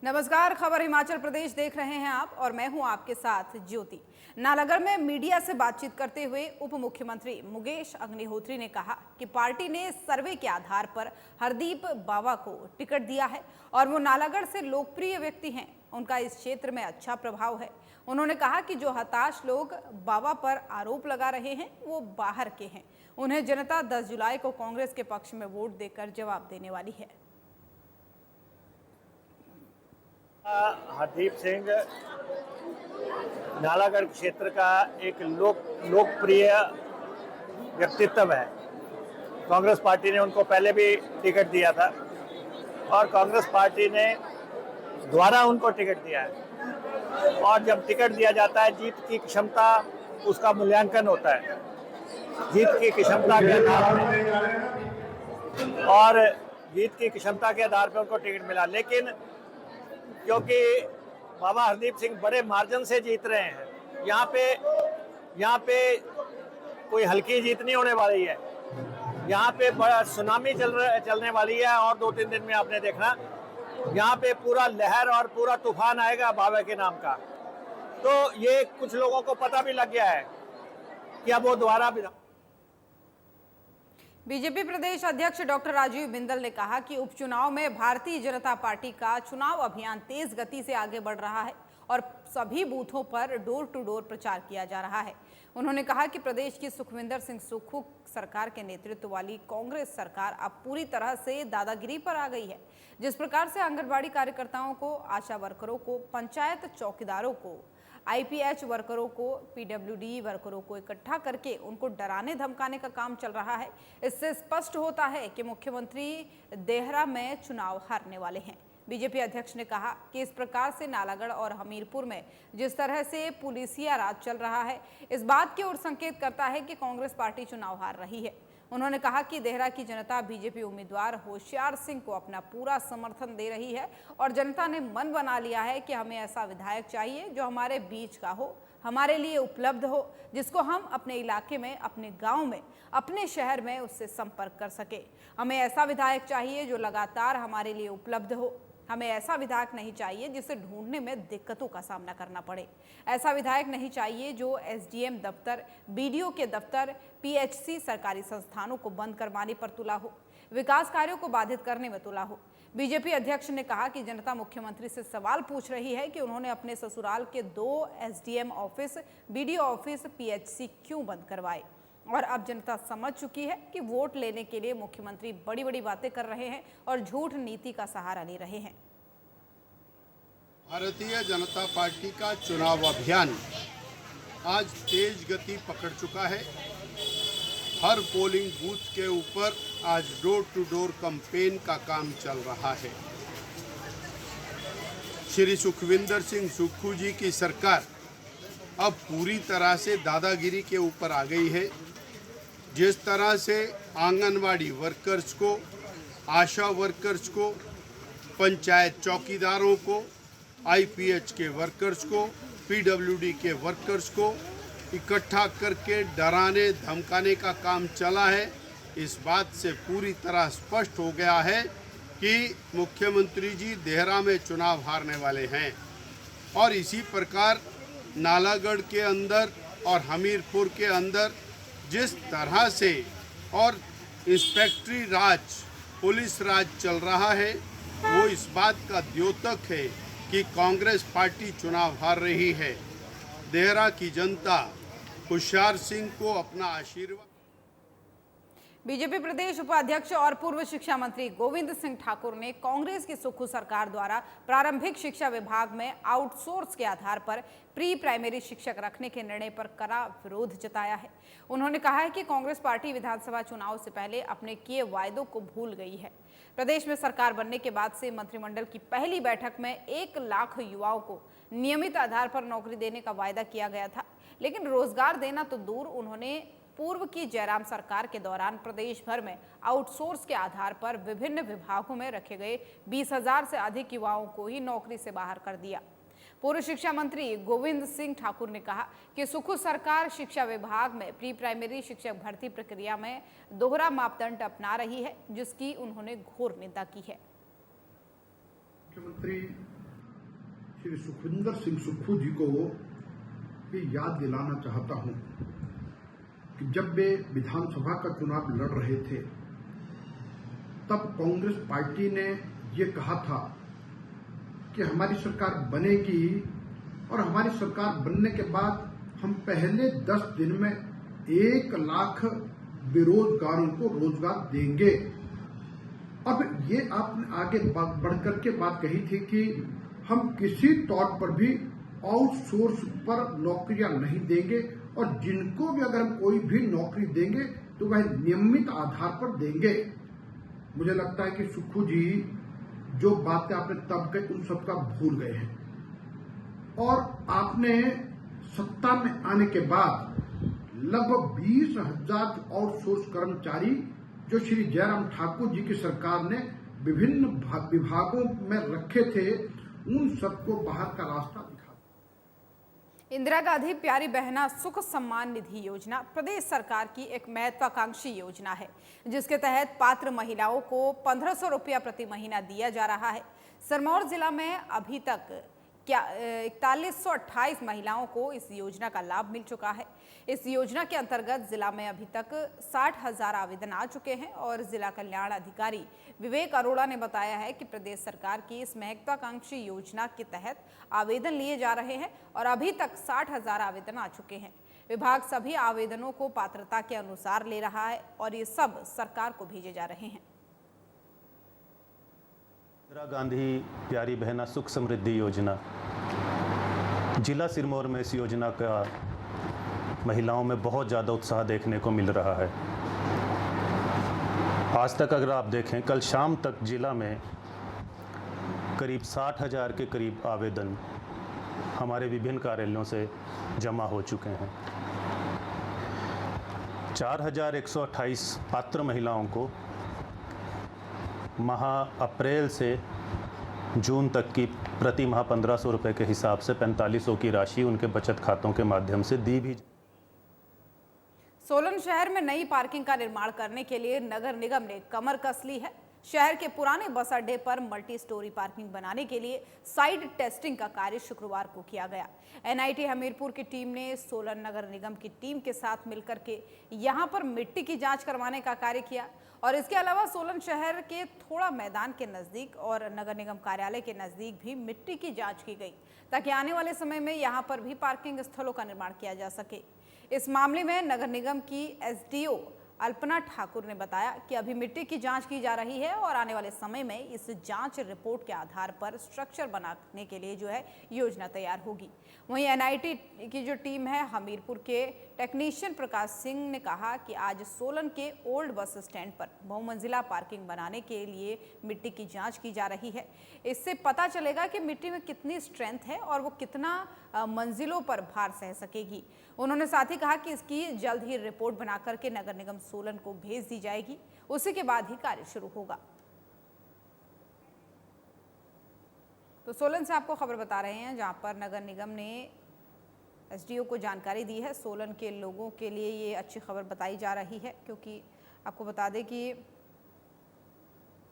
नमस्कार, खबर हिमाचल प्रदेश देख रहे हैं आप और मैं हूं आपके साथ ज्योति। नालागढ़ में मीडिया से बातचीत करते हुए उप मुख्यमंत्री मुकेश अग्निहोत्री ने कहा कि पार्टी ने सर्वे के आधार पर हरदीप बावा को टिकट दिया है और वो नालागढ़ से लोकप्रिय व्यक्ति हैं। उनका इस क्षेत्र में अच्छा प्रभाव है। उन्होंने कहा कि जो हताश लोग बावा पर आरोप लगा रहे हैं वो बाहर के हैं। उन्हें जनता 10 जुलाई को कांग्रेस के पक्ष में वोट देकर जवाब देने वाली है। हरदीप सिंह नालागढ़ क्षेत्र का एक लोकप्रिय व्यक्तित्व है। कांग्रेस पार्टी ने उनको पहले भी टिकट दिया था और कांग्रेस पार्टी ने द्वारा उनको टिकट दिया है। और जब टिकट दिया जाता है, जीत की क्षमता उसका मूल्यांकन होता है, जीत की क्षमता के आधार पर, और जीत की क्षमता के आधार पर उनको टिकट मिला। लेकिन क्योंकि बाबा हरदीप सिंह बड़े मार्जिन से जीत रहे हैं, यहाँ पे कोई हल्की जीत नहीं होने वाली है। यहाँ पे बड़ा सुनामी चलने वाली है और 2-3 दिन में आपने देखना, यहाँ पे पूरा लहर और पूरा तूफान आएगा बाबा के नाम का। तो ये कुछ लोगों को पता भी लग गया है कि अब वो दोबारा भी। बीजेपी प्रदेश अध्यक्ष डॉक्टर राजीव बिंदल ने कहा कि उपचुनाव में भारतीय जनता पार्टी का चुनाव अभियान तेज गति से आगे बढ़ रहा है और सभी बूथों पर डोर टू डोर प्रचार किया जा रहा है। उन्होंने कहा कि प्रदेश की सुखविंदर सिंह सुक्खू सरकार के नेतृत्व वाली कांग्रेस सरकार अब पूरी तरह से दादागिरी पर आ गई है। जिस प्रकार से आंगनबाड़ी कार्यकर्ताओं को, आशा वर्करों को, पंचायत चौकीदारों को, आईपीएच वर्करों को, पीडब्ल्यूडी वर्करों को इकट्ठा करके उनको डराने धमकाने का काम चल रहा है, इससे स्पष्ट होता है कि मुख्यमंत्री देहरा में चुनाव हारने वाले हैं। बीजेपी अध्यक्ष ने कहा कि इस प्रकार से नालागढ़ और हमीरपुर में जिस तरह से पुलिसिया राज चल रहा है, इस बात की ओर संकेत करता है कि कांग्रेस पार्टी चुनाव हार रही है। उन्होंने कहा कि देहरा की जनता बीजेपी उम्मीदवार होशियार सिंह को अपना पूरा समर्थन दे रही है और जनता ने मन बना लिया है कि हमें ऐसा विधायक चाहिए जो हमारे बीच का हो, हमारे लिए उपलब्ध हो, जिसको हम अपने इलाके में, अपने गांव में, अपने शहर में उससे संपर्क कर सके। हमें ऐसा विधायक चाहिए जो लगातार हमारे लिए उपलब्ध हो। हमें ऐसा विधायक नहीं चाहिए जिसे ढूंढने में दिक्कतों का सामना करना पड़े। ऐसा विधायक नहीं चाहिए जो एसडीएम दफ्तर, बीडीओ के दफ्तर, पीएचसी सरकारी संस्थानों को बंद करवाने पर तुला हो, विकास कार्यों को बाधित करने में तुला हो। बीजेपी अध्यक्ष ने कहा कि जनता मुख्यमंत्री से सवाल पूछ रही है कि उन्होंने अपने ससुराल के 2 SDM office, BDO office, PHC क्यों बंद करवाए। और अब जनता समझ चुकी है कि वोट लेने के लिए मुख्यमंत्री बड़ी बड़ी बातें कर रहे हैं और झूठ नीति का सहारा ले रहे हैं। भारतीय जनता पार्टी का चुनाव अभियान आज तेज गति पकड़ चुका है। हर पोलिंग बूथ के ऊपर आज डोर टू डोर कैंपेन का काम चल रहा है। श्री सुखविंदर सिंह सुक्खू जी की सरकार अब पूरी तरह से दादागिरी के ऊपर आ गई है। जिस तरह से आंगनवाड़ी वर्कर्स को, आशा वर्कर्स को, पंचायत चौकीदारों को, आईपीएच के वर्कर्स को, पीडब्ल्यूडी के वर्कर्स को इकट्ठा करके डराने धमकाने का काम चला है, इस बात से पूरी तरह स्पष्ट हो गया है कि मुख्यमंत्री जी देहरा में चुनाव हारने वाले हैं। और इसी प्रकार नालागढ़ के अंदर और हमीरपुर के अंदर जिस तरह से और इंस्पेक्टरी राज, पुलिस राज चल रहा है, वो इस बात का द्योतक है कि कांग्रेस पार्टी चुनाव हार रही है। देहरा की जनता होशियार सिंह को अपना आशीर्वाद। बीजेपी प्रदेश उपाध्यक्ष और पूर्व शिक्षा मंत्री गोविंद सिंह ठाकुर ने कांग्रेस की सुक्खू सरकार द्वारा प्रारंभिक शिक्षा विभाग में आउटसोर्स के आधार पर प्री प्राइमरी शिक्षक रखने के निर्णय पर कड़ा विरोध जताया है। उन्होंने कहा है कि कांग्रेस पार्टी विधानसभा चुनाव से पहले अपने किए वायदों को भूल गई है। प्रदेश में सरकार बनने के बाद से मंत्रिमंडल की पहली बैठक में 1 लाख युवाओं को नियमित आधार पर नौकरी देने का वायदा किया गया था, लेकिन रोजगार देना तो दूर, उन्होंने पूर्व की जयराम सरकार के दौरान प्रदेश भर में आउटसोर्स के आधार पर विभिन्न विभागों में रखे गए 20,000 से अधिक युवाओं को ही नौकरी से बाहर कर दिया। पूर्व शिक्षा मंत्री गोविंद सिंह ठाकुर ने कहा कि सुक्खू सरकार शिक्षा विभाग में प्री प्राइमरी शिक्षक भर्ती प्रक्रिया में दोहरा मापदंड अपना रही है, जिसकी उन्होंने घोर निंदा की है। मुख्यमंत्री श्री सुखविंदर सिंह सुक्खू जी को भी याद दिलाना चाहता हूं कि जब वे विधानसभा का चुनाव लड़ रहे थे तब कांग्रेस पार्टी ने ये कहा था कि हमारी सरकार बनेगी और हमारी सरकार बनने के बाद हम पहले 10 दिन में 1 लाख बेरोजगारों को रोजगार देंगे। अब ये आपने आगे बढ़कर के बात कही थी कि हम किसी तौर पर भी आउटसोर्स पर नौकरियां नहीं देंगे और जिनको भी अगर हम कोई भी नौकरी देंगे तो वह नियमित आधार पर देंगे। मुझे लगता है कि सुक्खू जी जो बातें आपने तब कही उन सबका भूल गए हैं और आपने सत्ता में आने के बाद लगभग 20,000 आउटसोर्स कर्मचारी जो श्री जयराम ठाकुर जी की सरकार ने विभिन्न विभागों में रखे थे उन सबको बाहर का रास्ता दिखा। इंदिरा गांधी प्यारी बहना सुख सम्मान निधि योजना प्रदेश सरकार की एक महत्वाकांक्षी योजना है जिसके तहत पात्र महिलाओं को 1,500 रुपया प्रति महीना दिया जा रहा है। सिरमौर जिला में अभी तक 4128 महिलाओं को इस योजना का लाभ मिल चुका है। इस योजना के अंतर्गत जिला में अभी तक 60,000 आवेदन आ चुके हैं और जिला कल्याण अधिकारी विवेक अरोड़ा ने बताया है कि प्रदेश सरकार की इस महत्वाकांक्षी योजना के तहत आवेदन लिए जा रहे हैं और अभी तक 60,000 आवेदन आ चुके हैं। विभाग सभी आवेदनों को पात्रता के अनुसार ले रहा है और ये सब सरकार को भेजे जा रहे हैं। इंदिरा गांधी प्यारी बहना सुख समृद्धि योजना जिला सिरमौर में इस योजना का महिलाओं में बहुत ज़्यादा उत्साह देखने को मिल रहा है। आज तक अगर आप देखें कल शाम तक जिला में करीब 60,000 के करीब आवेदन हमारे विभिन्न कार्यालयों से जमा हो चुके हैं। 4,128 पात्र महिलाओं को माह अप्रैल से जून तक की प्रति माह 1,500 रुपये के हिसाब से 4500 की राशि उनके बचत खातों के माध्यम से दी भी। सोलन शहर में नई पार्किंग का निर्माण करने के लिए नगर निगम ने कमर कस ली है। शहर के पुराने बस अड्डे पर मल्टी स्टोरी पार्किंग बनाने के लिए साइड टेस्टिंग का कार्य शुक्रवार को किया गया। एनआईटी हमीरपुर की टीम ने सोलन नगर निगम की टीम के साथ मिलकर के यहां पर मिट्टी की जांच करवाने का कार्य किया और इसके अलावा सोलन शहर के थोड़ा मैदान के नजदीक और नगर निगम कार्यालय के नजदीक भी मिट्टी की जांच की गई ताकि आने वाले समय में यहां पर भी पार्किंग स्थलों का निर्माण किया जा सके। इस मामले में नगर निगम की एसडीओ अल्पना ठाकुर ने बताया कि अभी मिट्टी की जांच की जा रही है और आने वाले समय में इस जांच रिपोर्ट के आधार पर स्ट्रक्चर बनाने के लिए जो है योजना तैयार होगी। वहीं एनआईटी की जो टीम है हमीरपुर के टेक्नीशियन प्रकाश सिंह ने कहा कि आज सोलन के ओल्ड बस स्टैंड पर बहुमंजिला पार्किंग बनाने के लिए मिट्टी की जांच की जा रही है। इससे पता चलेगा कि मिट्टी में कितनी स्ट्रेंथ है और वो कितना मंजिलों पर भार सह सकेगी। उन्होंने साथ ही कहा कि इसकी जल्द ही रिपोर्ट बनाकर के नगर निगम सोलन को भेज दी जाएगी, उसी के बाद ही कार्य शुरू होगा। तो सोलन से आपको खबर बता रहे हैं जहां पर नगर निगम ने एसडीओ को जानकारी दी है। सोलन के लोगों के लिए ये अच्छी खबर बताई जा रही है क्योंकि आपको बता दें कि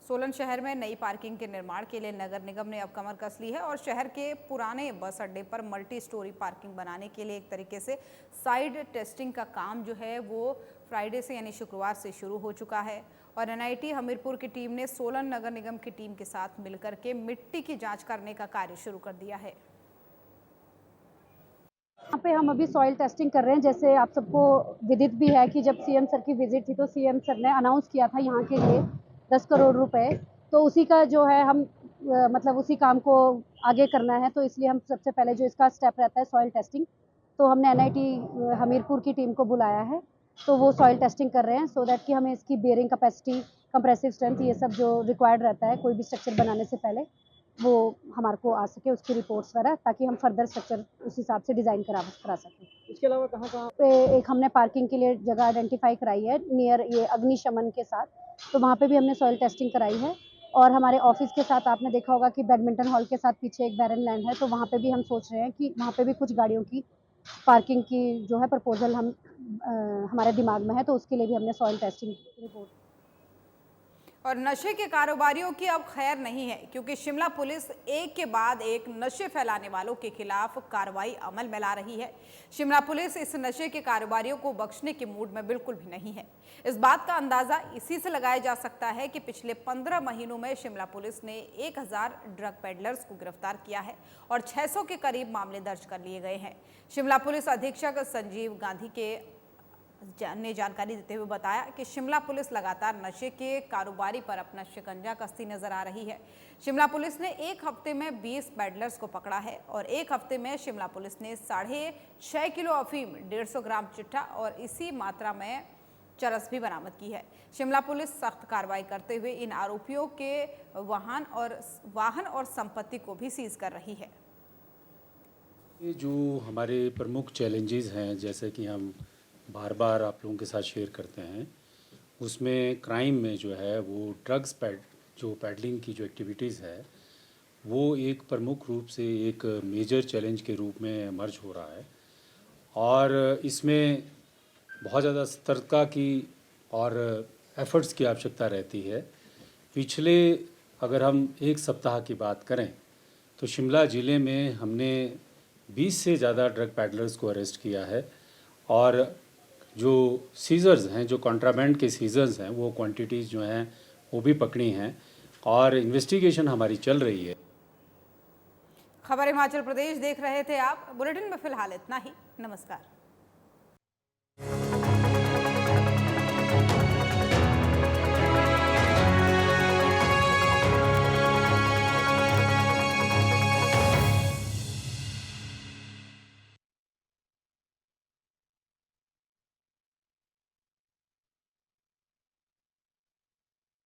सोलन शहर में नई पार्किंग के निर्माण के लिए नगर निगम ने अब कमर कस ली है और शहर के पुराने बस अड्डे पर मल्टी स्टोरी पार्किंग बनाने के लिए एक तरीके से साइड टेस्टिंग का काम जो है वो फ्राइडे से यानी शुक्रवार से शुरू हो चुका है और एनआईटी हमीरपुर की टीम ने सोलन नगर निगम की टीम के साथ मिलकर के मिट्टी की जांच करने का कार्य शुरू कर दिया है। यहाँ पे हम अभी सॉइल टेस्टिंग कर रहे हैं। जैसे आप सबको विदित भी है कि जब सीएम सर की विजिट थी तो सीएम सर ने अनाउंस किया था यहाँ के लिए 10 करोड़ रुपए, तो उसी का जो है हम मतलब उसी काम को आगे करना है। तो इसलिए हम सबसे पहले जो इसका स्टेप रहता है सॉइल टेस्टिंग, तो हमने एनआईटी हमीरपुर की टीम को बुलाया है तो वो सॉइल टेस्टिंग कर रहे हैं सो दैट कि हमें इसकी बेयरिंग कैपेसिटी, कंप्रेसिव स्ट्रेंथ, ये सब जो रिक्वायर्ड रहता है कोई भी स्ट्रक्चर बनाने से पहले वो हमारे को आ सके, उसकी रिपोर्ट्स वगैरह, ताकि हम फर्दर स्ट्रक्चर उस हिसाब से डिज़ाइन करा सकें। इसके अलावा कहाँ पे एक हमने पार्किंग के लिए जगह आइडेंटिफाई कराई है नियर ये अग्निशमन के साथ, तो वहाँ पे भी हमने सॉइल टेस्टिंग कराई है। और हमारे ऑफिस के साथ आपने देखा होगा कि बैडमिंटन हॉल के साथ पीछे एक बैरन लैंड है, तो वहाँ पे भी हम सोच रहे हैं कि वहाँ पे भी कुछ गाड़ियों की पार्किंग की जो है प्रपोजल हमारे दिमाग में है, तो उसके लिए भी हमने सॉइल टेस्टिंग रिपोर्ट। और नशे के कारोबारियों की अब खैर नहीं है, क्योंकि शिमला पुलिस एक के बाद एक नशे फैलाने वालों के खिलाफ कार्रवाई अमल में ला रही है। शिमला पुलिस इस नशे के कारोबारियों को बख्शने के मूड में बिल्कुल भी नहीं है। इस बात का अंदाजा इसी से लगाया जा सकता है कि पिछले 15 महीनों में शिमला पुलिस ने 1000 ड्रग पेडलर्स को गिरफ्तार किया है और 600 के करीब मामले दर्ज कर लिए गए हैं। शिमला पुलिस अधीक्षक संजीव गांधी ने जानकारी देते हुए बताया कि शिमला पुलिस लगातार नशे के कारोबारी पर अपना शिकंजा कसती नजर आ रही है। शिमला पुलिस ने एक हफ्ते में 20 पेडलर्स को पकड़ा है और एक हफ्ते में शिमला पुलिस ने 6.5 किलो अफीम, 150 ग्राम चिट्ठा और इसी मात्रा में चरस भी बरामद की है। शिमला पुलिस सख्त कार्रवाई करते हुए इन आरोपियों के वाहन और संपत्ति को भी सीज कर रही है। ये जो हमारे प्रमुख चैलेंजेस हैं, जैसे कि हम बार बार आप लोगों के साथ शेयर करते हैं, उसमें क्राइम में जो है वो ड्रग्स पैडलिंग की जो एक्टिविटीज़ है वो एक प्रमुख रूप से एक मेजर चैलेंज के रूप में इमर्ज हो रहा है और इसमें बहुत ज़्यादा सतर्कता की और एफर्ट्स की आवश्यकता रहती है। पिछले अगर हम एक सप्ताह की बात करें तो शिमला ज़िले में हमने 20 से ज़्यादा ड्रग पैडलर्स को अरेस्ट किया है और जो सीजर्स हैं, जो कॉन्ट्राबैंड के सीजर्स हैं, वो क्वांटिटीज़ जो हैं वो भी पकड़ी हैं और इन्वेस्टिगेशन हमारी चल रही है। खबर हिमाचल प्रदेश देख रहे थे आप। बुलेटिन में फिलहाल इतना ही। नमस्कार।